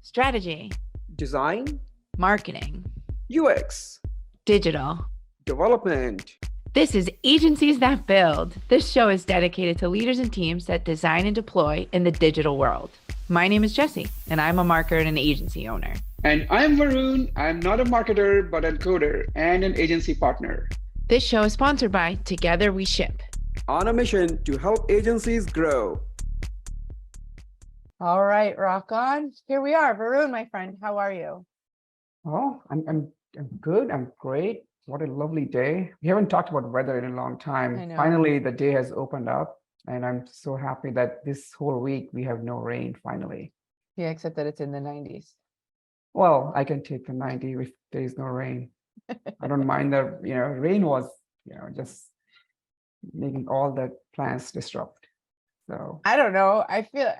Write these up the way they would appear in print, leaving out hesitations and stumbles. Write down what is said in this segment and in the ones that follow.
strategy, design, marketing, UX, digital. development. This is Agencies That Build. This show is dedicated to leaders and teams that design and deploy in the digital world. My name is Jessie, and I'm a marketer and an agency owner. And I'm Varun. I'm not a marketer, but a coder and an agency partner. This show is sponsored by Together We Ship. On a mission to help agencies grow. All right, rock on. Here we are. Varun, my friend, how are you? Oh, I'm good. I'm great. What a lovely day. We haven't talked about weather in a long time. I know. Finally, the day has opened up, and I'm so happy that this whole week we have no rain finally. Yeah, except that it's in the 90s. Well, I can take the 90 if there is no rain. I don't mind the, rain was, just making all the plants disrupt. So I don't know. I feel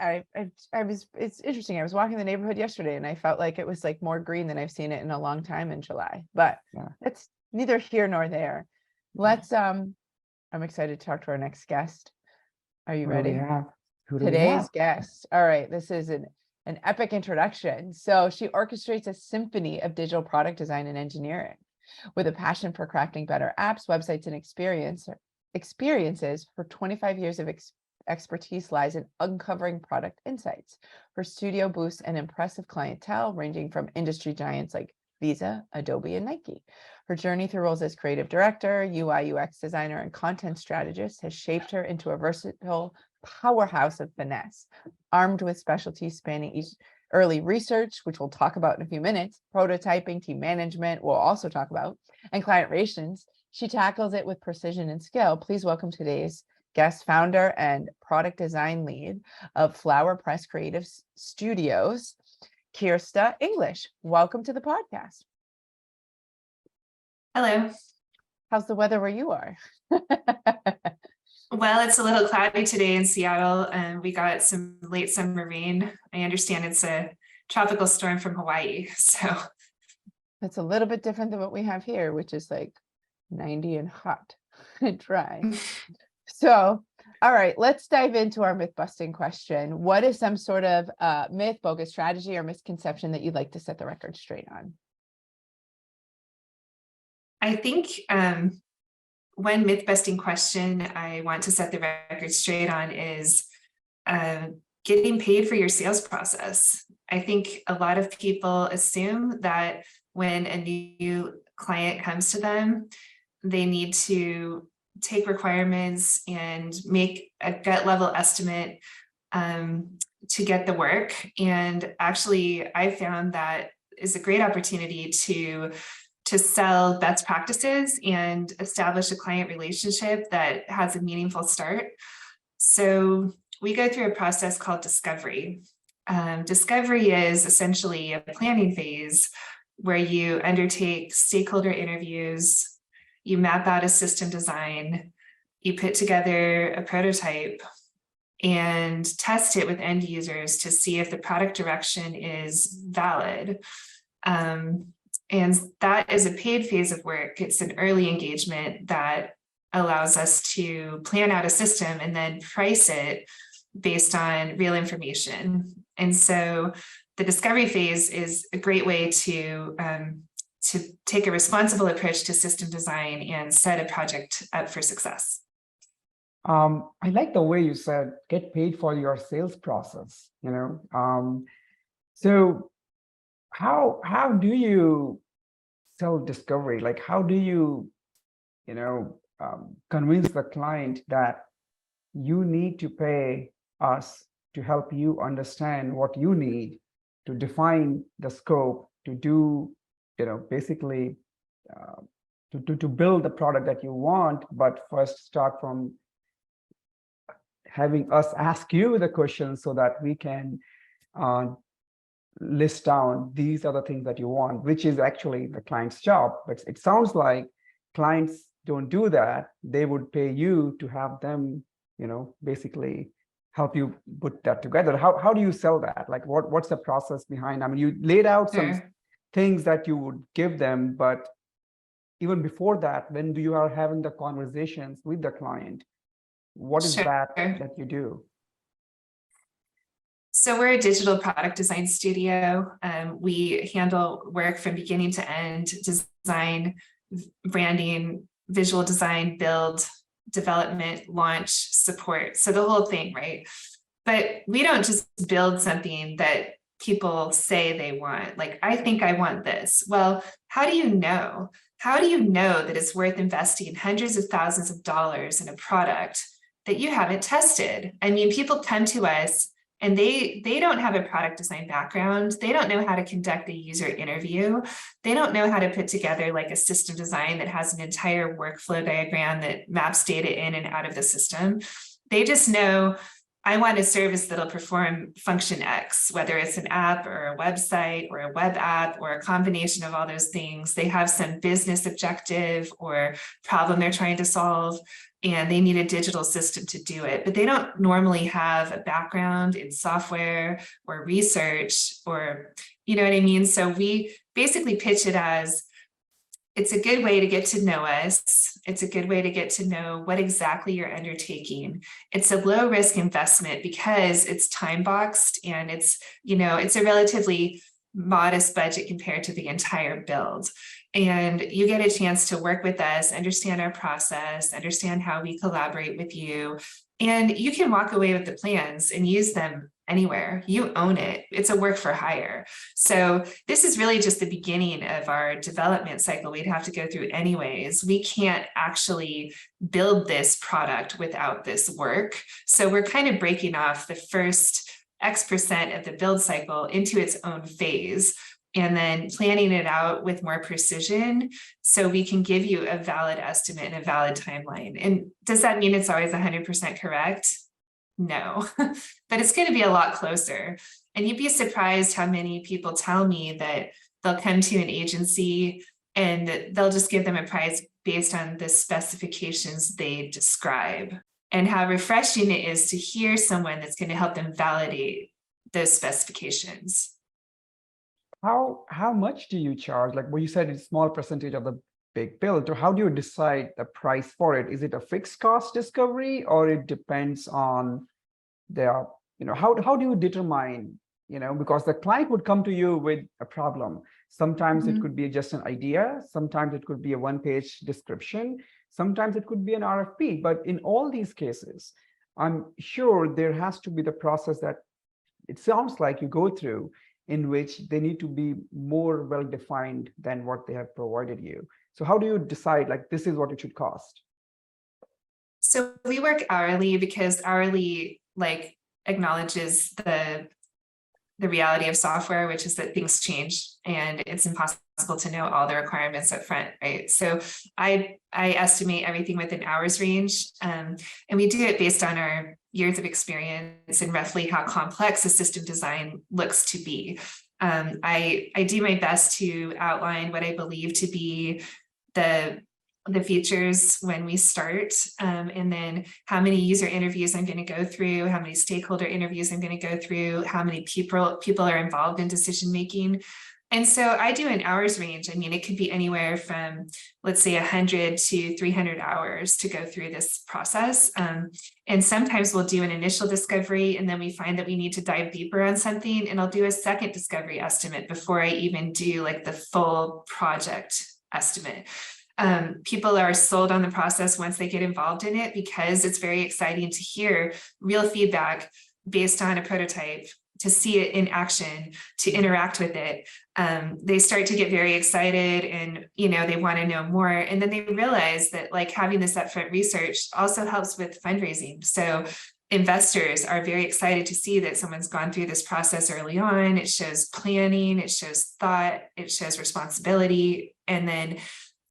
it's interesting. I was walking the neighborhood yesterday and I felt like it was like more green than I've seen it in a long time in July, but yeah. it's neither here nor there. Let's, I'm excited to talk to our next guest. Are you ready? Who do we Today's have? guest. All right. This is an epic introduction. So she orchestrates a symphony of digital product design and engineering with a passion for crafting better apps, websites, and experiences. For 25 years of expertise lies in uncovering product insights. Her studio boasts an impressive clientele ranging from industry giants like Visa, Adobe, and Nike. Her journey through roles as creative director, UI, UX designer, and content strategist has shaped her into a versatile powerhouse of finesse. Armed with specialties spanning early research, which we'll talk about in a few minutes, prototyping, team management, we'll also talk about, and client relations, she tackles it with precision and skill. Please welcome today's guest, founder and product design lead of Flower Press Creative Studios, Khaiersta English. Welcome to the podcast. Hello. How's the weather where you are? Well, it's a little cloudy today in Seattle, and we got some late summer rain. I understand it's a tropical storm from Hawaii, so. It's a little bit different than what we have here, which is like 90 and hot and dry. So, all right, let's dive into our myth busting question. What is some sort of myth, bogus strategy, or misconception that you'd like to set the record straight on? I think one myth busting question I want to set the record straight on is getting paid for your sales process. I think a lot of people assume that when a new client comes to them, they need to take requirements and make a gut level estimate to get the work. And actually, I found that is a great opportunity to sell best practices and establish a client relationship that has a meaningful start. So we go through a process called discovery. Discovery is essentially a planning phase where you undertake stakeholder interviews, you map out a system design, you put together a prototype and test it with end users to see if the product direction is valid. And that is a paid phase of work. It's an early engagement that allows us to plan out a system and then price it based on real information. And so the discovery phase is a great way to take a responsible approach to system design and set a project up for success. I like the way you said, get paid for your sales process, so how do you sell discovery? Like, how do you, convince the client that you need to pay us to help you understand what you need, to define the scope, to do, basically to build the product that you want, but first start from having us ask you the questions so that we can list down these are the things that you want, which is actually the client's job. But it sounds like clients don't do that. They would pay you to have them, basically help you put that together. How do you sell that? Like, what's the process behind? I mean, you laid out some things that you would give them, but even before that, when you are having the conversations with the client, what is that you do? So we're a digital product design studio. We handle work from beginning to end, design, branding, visual design, build, development, launch, support. So the whole thing, right? But we don't just build something that people say they want. Like, I think I want this. Well, how do you know? How do you know that it's worth investing hundreds of thousands of dollars in a product that you haven't tested? I mean, people come to us and they don't have a product design background. They don't know how to conduct a user interview. They don't know how to put together like a system design that has an entire workflow diagram that maps data in and out of the system. They just know, I want a service that'll perform function X, whether it's an app or a website or a web app or a combination of all those things. They have some business objective or problem they're trying to solve, and they need a digital system to do it. But they don't normally have a background in software or research, or, you know what I mean? So we basically pitch it as, it's a good way to get to know us. It's a good way to get to know what exactly you're undertaking. It's a low risk investment because it's time boxed, and it's, you know, it's a relatively modest budget compared to the entire build. And you get a chance to work with us, understand our process, understand how we collaborate with you, and you can walk away with the plans and use them anywhere. You own it. It's a work for hire. So this is really just the beginning of our development cycle we'd have to go through anyways. We can't actually build this product without this work. So we're kind of breaking off the first X% of the build cycle into its own phase, and then planning it out with more precision so we can give you a valid estimate and a valid timeline. And does that mean it's always 100% correct? No, but it's going to be a lot closer. And you'd be surprised how many people tell me that they'll come to an agency and they'll just give them a price based on the specifications they describe, and how refreshing it is to hear someone that's going to help them validate those specifications. How much do you charge? Like what you said, it's a small percentage of the big bill. So how do you decide the price for it? Is it a fixed cost discovery, or it depends on the, you know, how do you determine, you know, because the client would come to you with a problem. Sometimes it could be just an idea. Sometimes it could be a one-page description. Sometimes it could be an RFP. But in all these cases, I'm sure there has to be the process that it sounds like you go through, in which they need to be more well-defined than what they have provided you. So how do you decide, like, this is what it should cost? So we work hourly because hourly like acknowledges the reality of software, which is that things change and it's impossible to know all the requirements up front, right? So I estimate everything within hours range, and we do it based on our years of experience and roughly how complex a system design looks to be. I do my best to outline what I believe to be the features when we start, and then how many user interviews I'm going to go through, how many stakeholder interviews I'm going to go through, how many people are involved in decision making. And so I do an hours range. I mean, it could be anywhere from, let's say, 100 to 300 hours to go through this process. And sometimes we'll do an initial discovery, and then we find that we need to dive deeper on something, and I'll do a second discovery estimate before I even do like the full project estimate. People are sold on the process once they get involved in it, because it's very exciting to hear real feedback based on a prototype, to see it in action, to interact with it. They start to get very excited, and they want to know more. And then they realize that like having this upfront research also helps with fundraising. So investors are very excited to see that someone's gone through this process early on. It shows planning, it shows thought, it shows responsibility. And then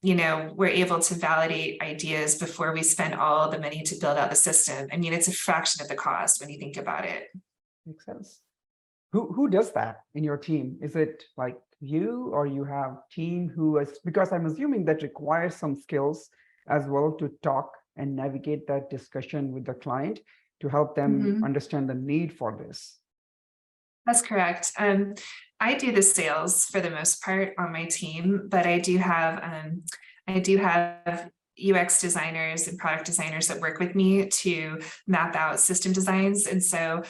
we're able to validate ideas before we spend all the money to build out the system. I mean, it's a fraction of the cost when you think about it. Makes sense. Who does that in your team? Is it like you, or you have team who is, because I'm assuming that requires some skills as well to talk and navigate that discussion with the client to help them understand the need for this. That's correct. I do the sales for the most part on my team, but I do have UX designers and product designers that work with me to map out system designs. And so,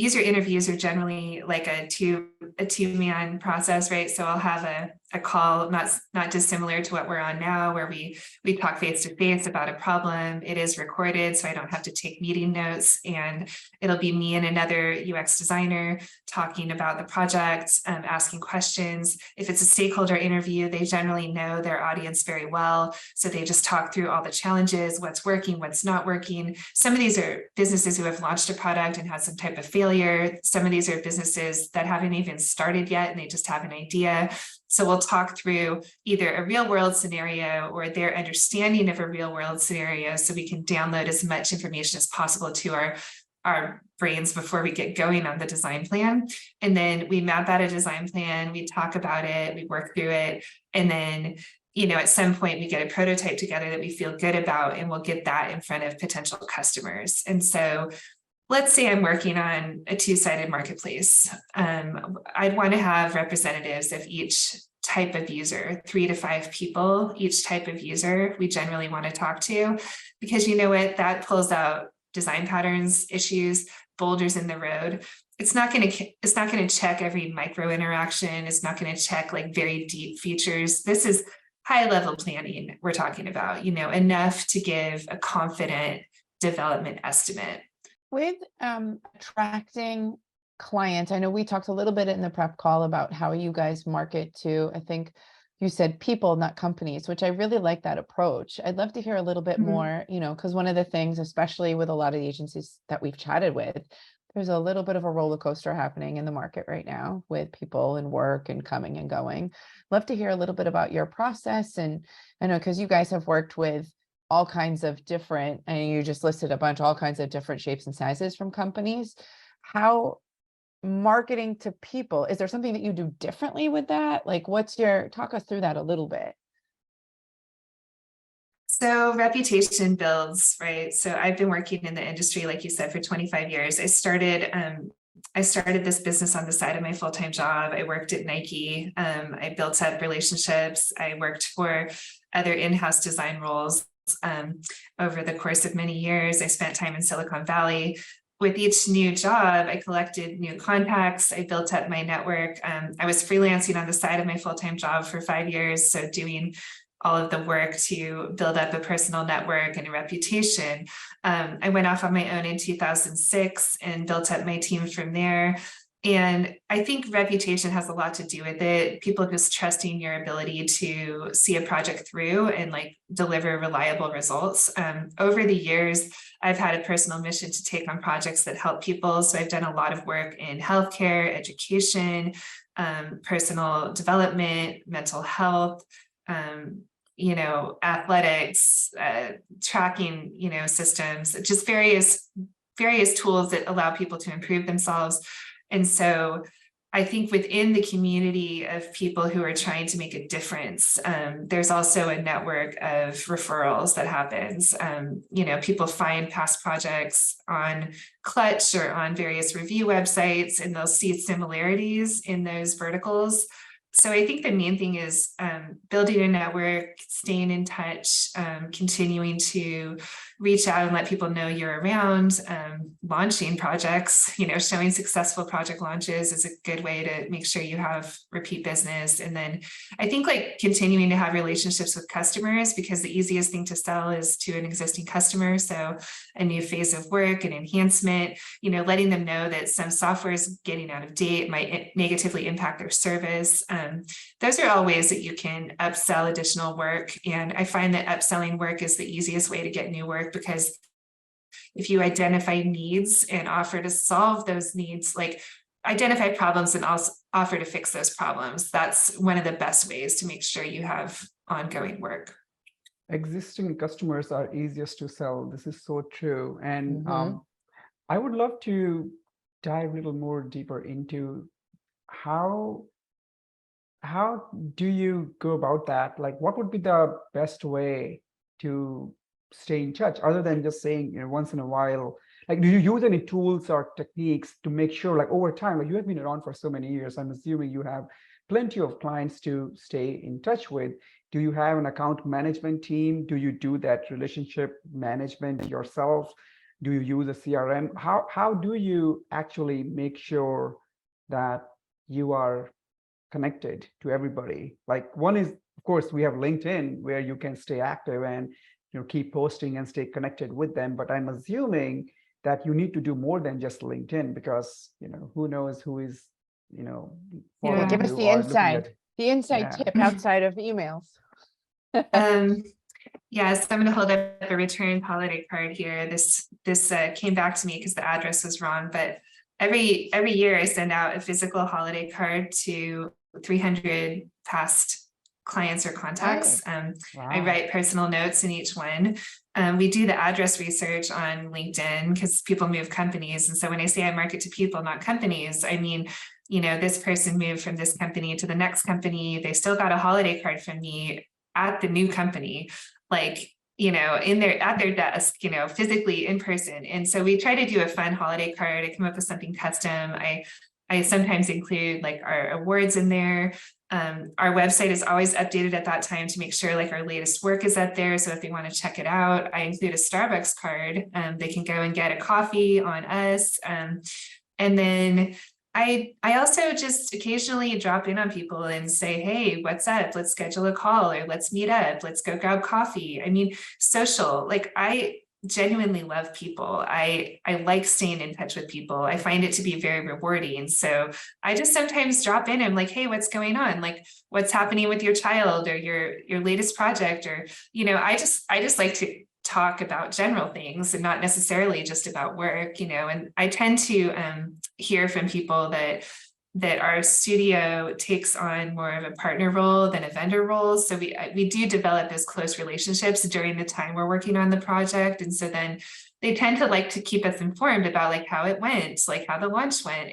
user interviews are generally like a two-man process, right? So I'll have a call not dissimilar to what we're on now, where we talk face to face about a problem. It is recorded, so I don't have to take meeting notes, and it'll be me and another UX designer talking about the project, asking questions. If it's a stakeholder interview, they generally know their audience very well, so they just talk through all the challenges, what's working, what's not working. Some of these are businesses who have launched a product and had some type of failure. Some of these are businesses that haven't even started yet and they just have an idea. So we'll talk through either a real world scenario or their understanding of a real world scenario, so we can download as much information as possible to our brains before we get going on the design plan. And then we map out a design plan, we talk about it, we work through it, and then at some point we get a prototype together that we feel good about, and we'll get that in front of potential customers. And so let's say I'm working on a two-sided marketplace. I'd want to have representatives of each type of user, 3 to 5 people, each type of user we generally want to talk to, because you know what, that pulls out design patterns, issues, boulders in the road. It's not going to check every micro interaction. It's not going to check like very deep features. This is high level planning we're talking about, enough to give a confident development estimate. With attracting clients, I know we talked a little bit in the prep call about how you guys market to, I think you said people, not companies, which I really like that approach. I'd love to hear a little bit more, because one of the things, especially with a lot of the agencies that we've chatted with, there's a little bit of a roller coaster happening in the market right now with people and work and coming and going. Love to hear a little bit about your process. And I know, because you guys have worked with all kinds of different, and you just listed a bunch, all kinds of different shapes and sizes from companies. How marketing to people, is there something that you do differently with that? Like, talk us through that a little bit. So reputation builds, right? So I've been working in the industry, like you said, for 25 years. I started this business on the side of my full-time job. I worked at Nike. I built up relationships. I worked for other in-house design roles. Over the course of many years, I spent time in Silicon Valley. With each new job, I collected new contacts. I built up my network. I was freelancing on the side of my full-time job for 5 years, so doing all of the work to build up a personal network and a reputation. I went off on my own in 2006 and built up my team from there. And I think reputation has a lot to do with it. People just trusting your ability to see a project through and like deliver reliable results. Over the years, I've had a personal mission to take on projects that help people. So I've done a lot of work in healthcare, education, personal development, mental health, athletics, tracking, systems, just various tools that allow people to improve themselves. And so I think within the community of people who are trying to make a difference, there's also a network of referrals that happens. People find past projects on Clutch or on various review websites, and they'll see similarities in those verticals. So I think the main thing is building a network, staying in touch, continuing to reach out and let people know you're around, launching projects, showing successful project launches is a good way to make sure you have repeat business. And then I think like continuing to have relationships with customers, because the easiest thing to sell is to an existing customer. So a new phase of work and enhancement, letting them know that some software is getting out of date, might negatively impact their service. Those are all ways that you can upsell additional work. And I find that upselling work is the easiest way to get new work, because if you identify needs and offer to solve those needs, like identify problems and also offer to fix those problems, that's one of the best ways to make sure you have ongoing work. Existing customers are easiest to sell. This is so true. And I would love to dive a little more deeper into how do you go about that? Like, what would be the best way to stay in touch, other than just saying, once in a while? Like, do you use any tools or techniques to make sure, like, over time, like you have been around for so many years, I'm assuming you have plenty of clients to stay in touch with. Do you have an account management team? Do you do that relationship management yourself? Do you use a CRM? How do you actually make sure that you are connected to everybody? Like one is, of course, we have LinkedIn where you can stay active and keep posting and stay connected with them. But I'm assuming that you need to do more than just LinkedIn, because who knows who is following Give us you the or looking inside at. the inside tip outside of emails. Yes, I'm going to hold up a return holiday card here. This came back to me because the address was wrong, but every year I send out a physical holiday card to 300 past clients or contacts. I Wow. write personal notes in each one. We do the address research on LinkedIn because people move companies. And so when I say I market to people, not companies, I mean, this person moved from this company to the next company. They still got a holiday card from me at the new company, like, at their desk, physically in person. And so we try to do a fun holiday card. I come up with something custom. I sometimes include like our awards in there. Our website is always updated at that time to make sure like our latest work is up there. So if they want to check it out, I include a Starbucks card. They can go and get a coffee on us. And then I also just occasionally drop in on people and say, hey, what's up? Let's schedule a call, or let's meet up. Let's go grab coffee. I mean, social, like I genuinely love people. I like staying in touch with people. I find it to be very rewarding. So I just sometimes drop in and like, hey, what's going on? Like, what's happening with your child or your latest project? Or, I just like to talk about general things and not necessarily just about work, and I tend to hear from people that our studio takes on more of a partner role than a vendor role. So we do develop those close relationships during the time we're working on the project. And so then they tend to like to keep us informed about like how it went, like how the launch went.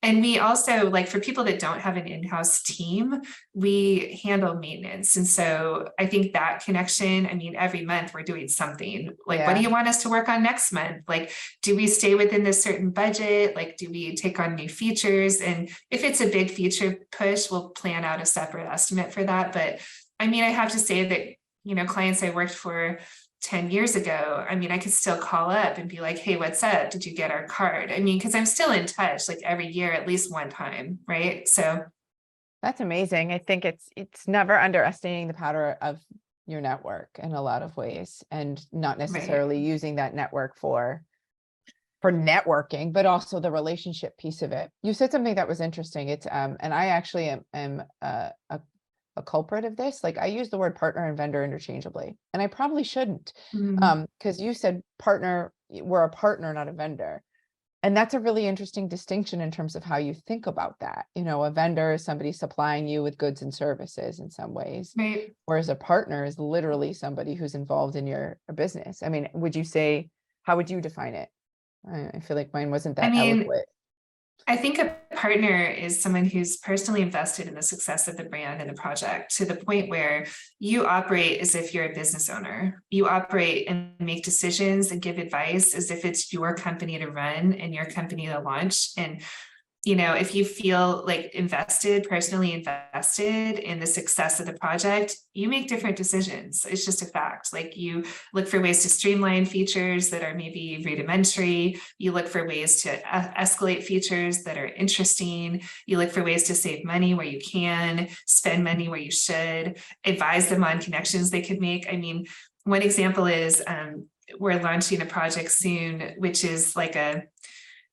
And we also, like, for people that don't have an in-house team, we handle maintenance. And so I think that connection, I mean, every month we're doing something like, what do you want us to work on next month? Like, do we stay within this certain budget? Like, do we take on new features? And if it's a big feature push, we'll plan out a separate estimate for that. But I mean, I have to say that, clients I worked for 10 years ago, I mean, I could still call up and be like, hey, what's up? Did you get our card? I mean, because I'm still in touch like every year, at least one time, right? So that's amazing. I think it's never underestimating the power of your network in a lot of ways, and not necessarily using that network for networking, but also the relationship piece of it. You said something that was interesting. It's and I actually am a culprit of this. Like, I use the word partner and vendor interchangeably, and I probably shouldn't, because you said partner, we're a partner, not a vendor. And that's a really interesting distinction in terms of how you think about that. A vendor is somebody supplying you with goods and services in some ways, right. Whereas a partner is literally somebody who's involved in your business. I mean, how would you define it? I feel like mine wasn't that eloquent. I think a partner is someone who's personally invested in the success of the brand and the project, to the point where you operate as if you're a business owner. You operate and make decisions and give advice as if it's your company to run and your company to launch. And if you feel like personally invested in the success of the project, you make different decisions. It's just a fact. Like, you look for ways to streamline features that are maybe rudimentary. You look for ways to escalate features that are interesting. You look for ways to save money where you can, spend money where you should, advise them on connections they could make. I mean, one example is we're launching a project soon, which is like a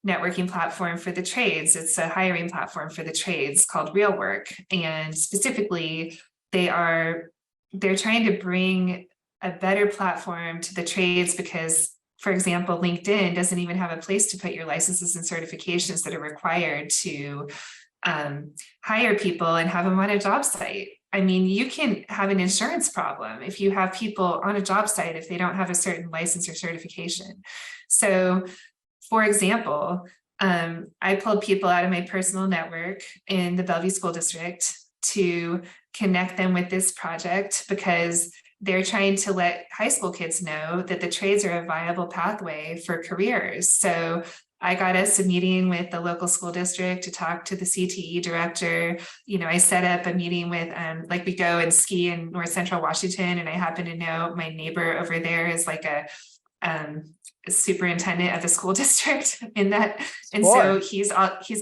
networking platform for the trades. It's a hiring platform for the trades called Real Work. And specifically, they're trying to bring a better platform to the trades because, for example, LinkedIn doesn't even have a place to put your licenses and certifications that are required to hire people and have them on a job site. I mean, you can have an insurance problem if you have people on a job site if they don't have a certain license or certification. So, for example, I pulled people out of my personal network in the Bellevue School District to connect them with this project because they're trying to let high school kids know that the trades are a viable pathway for careers. So I got us a meeting with the local school district to talk to the CTE director. I set up a meeting with, like, we go and ski in North Central Washington, and I happen to know my neighbor over there is like a superintendent of the school district in that. And so he's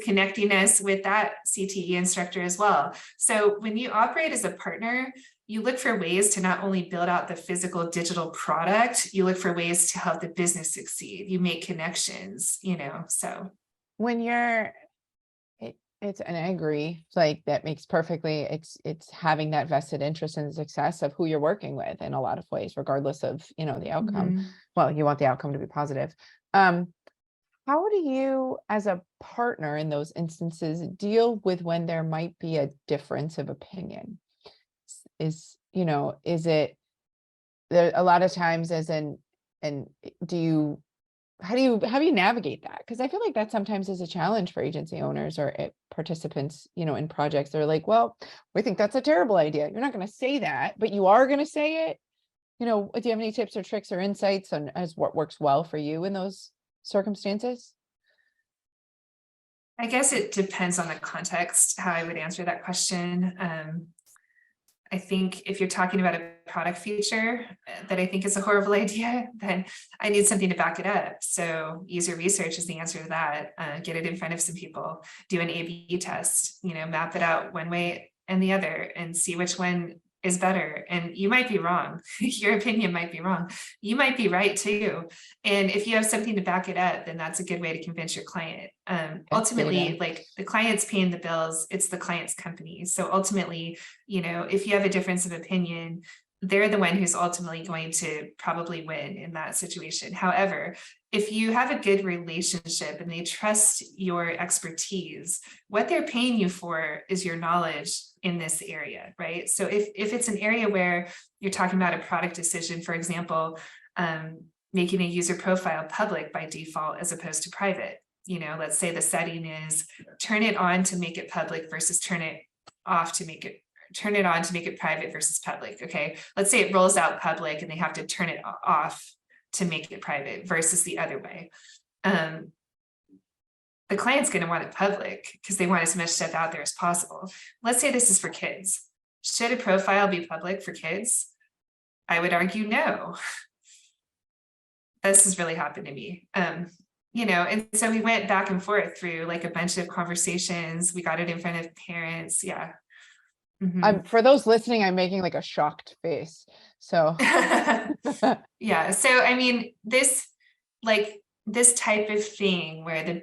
connecting us with that CTE instructor as well. So when you operate as a partner, you look for ways to not only build out the physical digital product, you look for ways to help the business succeed. You make connections, you know, so. When you're, and I agree, like that makes perfectly, it's having that vested interest in the success of who you're working with in a lot of ways, regardless of, you know, the outcome. Well, you want the outcome to be positive. How do you, as a partner in those instances, deal with when there might be a difference of opinion? Is it there a lot of times how do you navigate that? Because I feel like that sometimes is a challenge for agency owners or participants, you know, in projects. They're like, well, we think that's a terrible idea. You're not going to say that, but you are going to say it. You know, do you have any tips or tricks or insights on as what works well for you in those circumstances? I guess it depends on the context, how I would answer that question. I think if you're talking about a product feature that I think is a horrible idea, then I need something to back it up. So user research is the answer to that. Get it in front of some people, do an A/B test, you know, map it out one way and the other and see which one is better. And you might be wrong. Your opinion might be wrong. You might be right too. And if you have something to back it up, then that's a good way to convince your client. Ultimately, like the client's paying the bills, it's the client's company. So ultimately, you know, if you have a difference of opinion, they're the one who's ultimately going to probably win in that situation. However, if you have a good relationship and they trust your expertise, what they're paying you for is your knowledge in this area, right? So if it's an area where you're talking about a product decision, for example, making a user profile public by default as opposed to private, you know, let's say the setting is turn it on to make it public versus turn it off to make it, turn it on to make it private versus public. Okay, let's say it rolls out public and they have to turn it off to make it private versus the other way. The client's going to want it public because they want as much stuff out there as possible. Let's say this is for kids. Should a profile be public for kids? I would argue no. This has really happened to me. You know, and so we went back and forth through like a bunch of conversations. We got it in front of parents. Yeah. For those listening, I'm making like a shocked face. So yeah. So I mean, this type of thing where the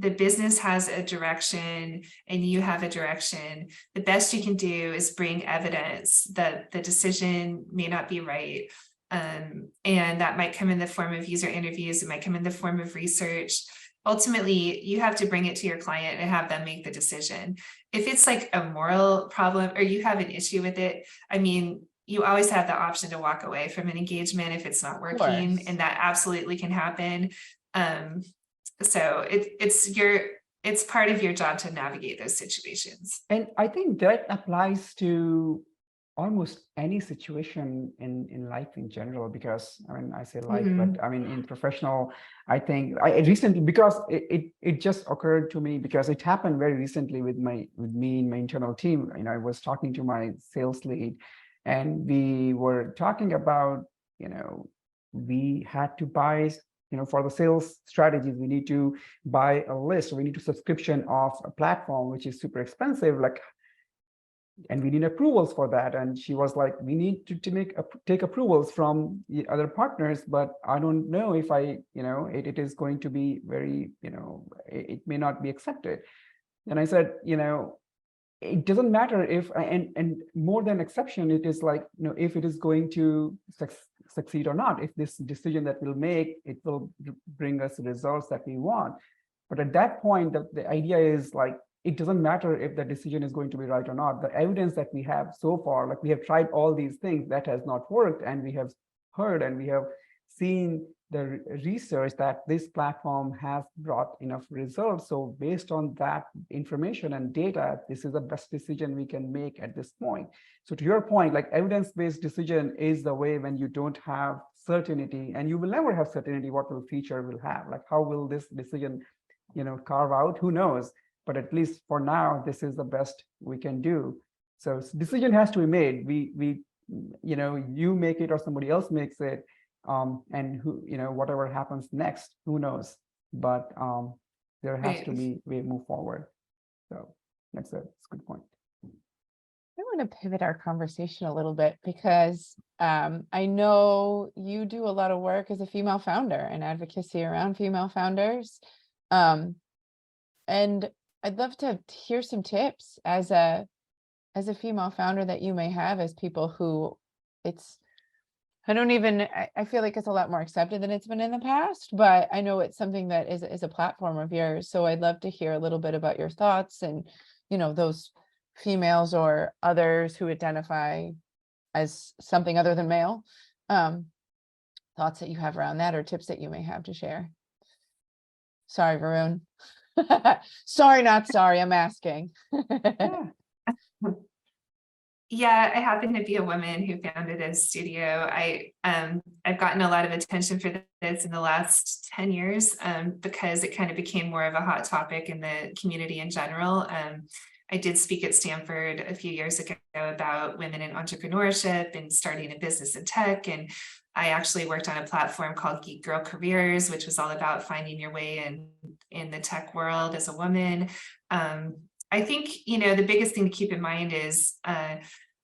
business has a direction and you have a direction, the best you can do is bring evidence that the decision may not be right. And that might come in the form of user interviews. It might come in the form of research. Ultimately, you have to bring it to your client and have them make the decision. If it's like a moral problem or you have an issue with it, I mean, you always have the option to walk away from an engagement if it's not working, and that absolutely can happen. So it's part of your job to navigate those situations. And I think that applies to almost any situation in life in general, because I mean, I say life, but I mean, in professional, I think I recently, because it just occurred to me because it happened very recently with me in my internal team. You know, I was talking to my sales lead and we were talking about, you know, we had to buy, you know, for the sales strategies, we need to buy a list, we need to subscription of a platform, which is super expensive, like, and we need approvals for that. And she was like, we need to take approvals from the other partners, but I don't know if it is going to be very, you know, it may not be accepted. And I said, you know, it doesn't matter if, and more than exception, it is like, you know, if it is going to succeed or not, if this decision that we'll make, it will bring us the results that we want. But at that point, the idea is like, it doesn't matter if the decision is going to be right or not. The evidence that we have so far, like we have tried all these things, that has not worked. And we have heard and we have seen the research that this platform has brought enough results. So based on that information and data, this is the best decision we can make at this point. So to your point, like evidence-based decision is the way when you don't have certainty, and you will never have certainty what will feature will have. Like how will this decision, you know, carve out? Who knows? But at least for now, this is the best we can do. So decision has to be made. We you know, you make it or somebody else makes it. and who, whatever happens next, who knows? But there has to be a way to move forward. So that's a good point. I want to pivot our conversation a little bit because I know you do a lot of work as a female founder and advocacy around female founders. And I'd love to hear some tips as a female founder that you may have, as people who I feel like it's a lot more accepted than it's been in the past, but I know it's something that is a platform of yours. So I'd love to hear a little bit about your thoughts and, those females or others who identify as something other than male, thoughts that you have around that or tips that you may have to share. Sorry, Varun. Sorry, not sorry, I'm asking. Yeah, I happen to be a woman who founded a studio. I've gotten a lot of attention for this in the last 10 years because it kind of became more of a hot topic in the community in general. I did speak at Stanford a few years ago about women in entrepreneurship and starting a business in tech. And I actually worked on a platform called Geek Girl Careers, which was all about finding your way in the tech world as a woman. I think, the biggest thing to keep in mind is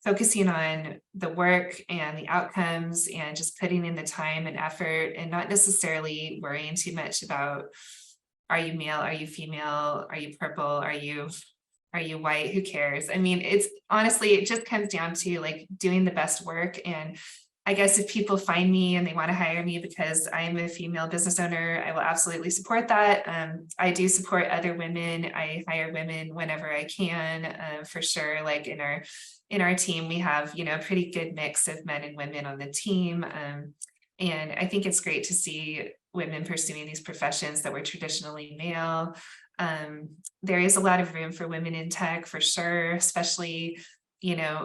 focusing on the work and the outcomes and just putting in the time and effort and not necessarily worrying too much about, are you male? Are you female? Are you purple? Are you white? Who cares? I mean, it's honestly, it just comes down to like doing the best work. And I guess if people find me and they want to hire me because I'm a female business owner, I will absolutely support that. I do support other women. I hire women whenever I can, for sure. Like in our team, we have, a pretty good mix of men and women on the team. And I think it's great to see women pursuing these professions that were traditionally male. There is a lot of room for women in tech for sure, especially,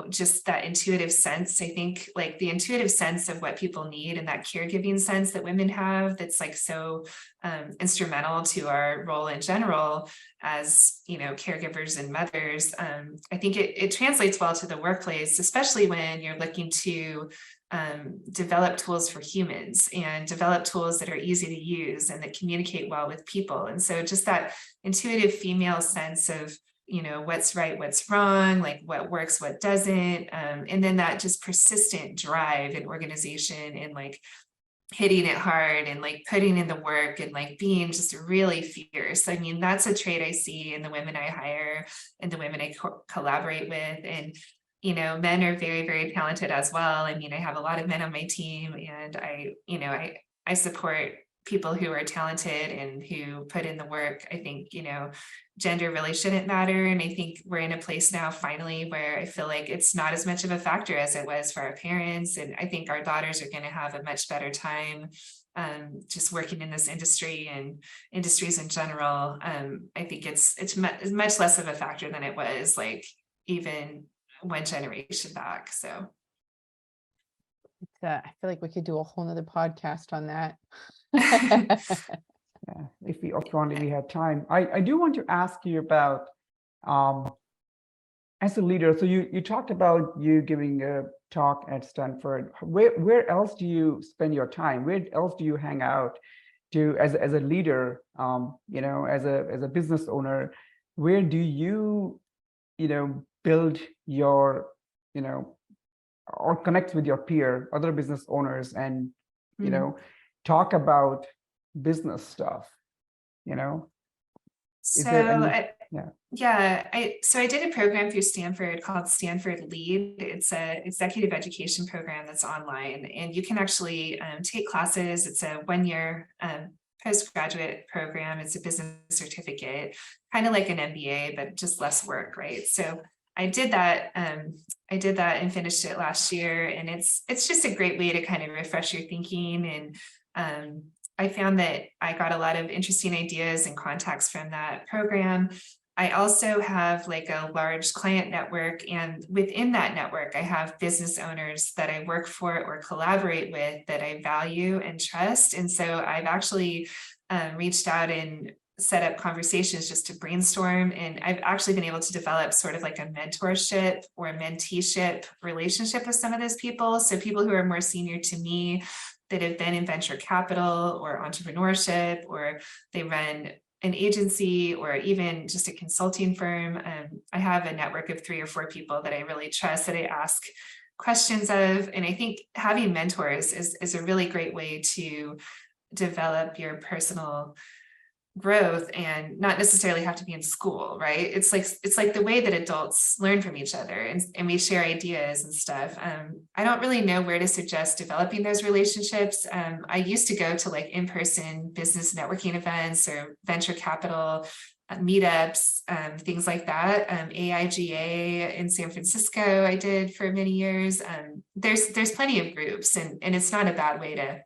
just that intuitive sense. I think like the intuitive sense of what people need and that caregiving sense that women have, that's like so instrumental to our role in general as, caregivers and mothers. I think it translates well to the workplace, especially when you're looking to develop tools for humans and develop tools that are easy to use and that communicate well with people. And so just that intuitive female sense of, what's right, what's wrong, like what works, what doesn't. And then that just persistent drive and organization and like hitting it hard and like putting in the work and like being just really fierce. I mean, that's a trait I see in the women I hire and the women I collaborate with. And men are very, very talented as well. I mean, I have a lot of men on my team and I support people who are talented and who put in the work. I think, gender really shouldn't matter. And I think we're in a place now finally where I feel like it's not as much of a factor as it was for our parents. And I think our daughters are going to have a much better time just working in this industry and industries in general. I think it's much less of a factor than it was like even one generation back. So I feel like we could do a whole nother podcast on that. Yeah, if only we had time. I do want to ask you about as a leader. So you talked about you giving a talk at Stanford. Where else do you spend your time? Where else do you hang out? As a leader, as a business owner, where do you build your or connect with your other business owners and talk about business stuff? So I did a program through Stanford called Stanford Lead. It's an executive education program that's online, and you can actually take classes. It's a 1-year postgraduate program. It's a business certificate, kind of like an MBA, but just less work, right? So I did that and finished it last year, and it's just a great way to kind of refresh your thinking. And I found that I got a lot of interesting ideas and contacts from that program. I also have like a large client network, and within that network, I have business owners that I work for or collaborate with that I value and trust. And so I've actually reached out and set up conversations just to brainstorm. And I've actually been able to develop sort of like a mentorship or a menteeship relationship with some of those people. So people who are more senior to me that have been in venture capital or entrepreneurship, or they run an agency or even just a consulting firm. I have a network of 3 or 4 people that I really trust, that I ask questions of. And I think having mentors is a really great way to develop your personal growth and not necessarily have to be in school, right? It's like the way that adults learn from each other, and we share ideas and stuff. I don't really know where to suggest developing those relationships. I used to go to like in-person business networking events or venture capital meetups, things like that. AIGA in San Francisco, I did for many years. There's plenty of groups, and it's not a bad way to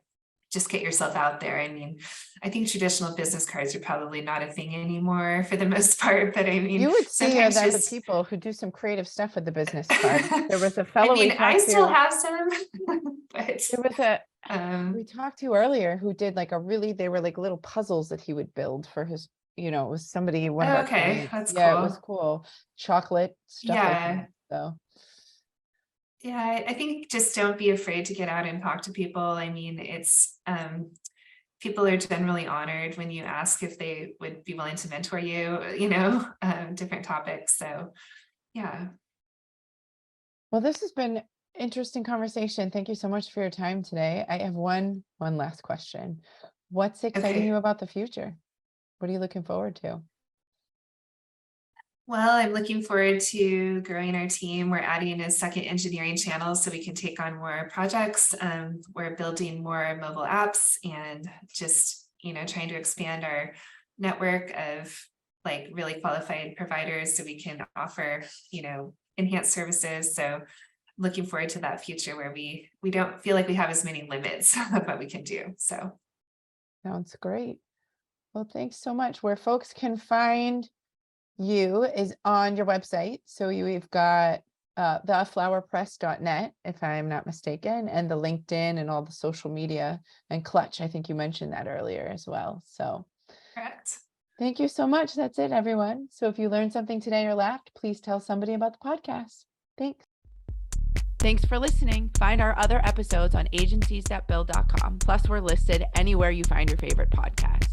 just get yourself out there. I mean, I think traditional business cards are probably not a thing anymore for the most part, but I mean, You would see that sometimes the just people who do some creative stuff with the business card. There was a fellow I mean, we I talked still to. have some, but There was a we um, talked to earlier who did like they were like little puzzles that he would build for his, it was somebody, one of our okay, clients. that's Yeah, it was cool. cool. Chocolate, stuff like Yeah. that. So Yeah, I think just don't be afraid to get out and talk to people. I mean, it's people are generally honored when you ask if they would be willing to mentor you, different topics. So yeah. well, this has been interesting conversation. Thank you so much for your time today. I have one last question. What's exciting Okay. you about the future? What are you looking forward to? Well, I'm looking forward to growing our team. We're adding a second engineering channel so we can take on more projects. We're building more mobile apps and just, trying to expand our network of like really qualified providers so we can offer, enhanced services. So looking forward to that future where we don't feel like we have as many limits of what we can do. So Sounds great. Well, thanks so much. Where folks can find you is on your website. So we've got theflowerpress.net, if I'm not mistaken, and the LinkedIn and all the social media, and Clutch. I think you mentioned that earlier as well. So correct. thank you so much. That's it, everyone. So if you learned something today or laughed, please tell somebody about the podcast. Thanks. Thanks for listening. Find our other episodes on agencies.build.com. Plus, we're listed anywhere you find your favorite podcast.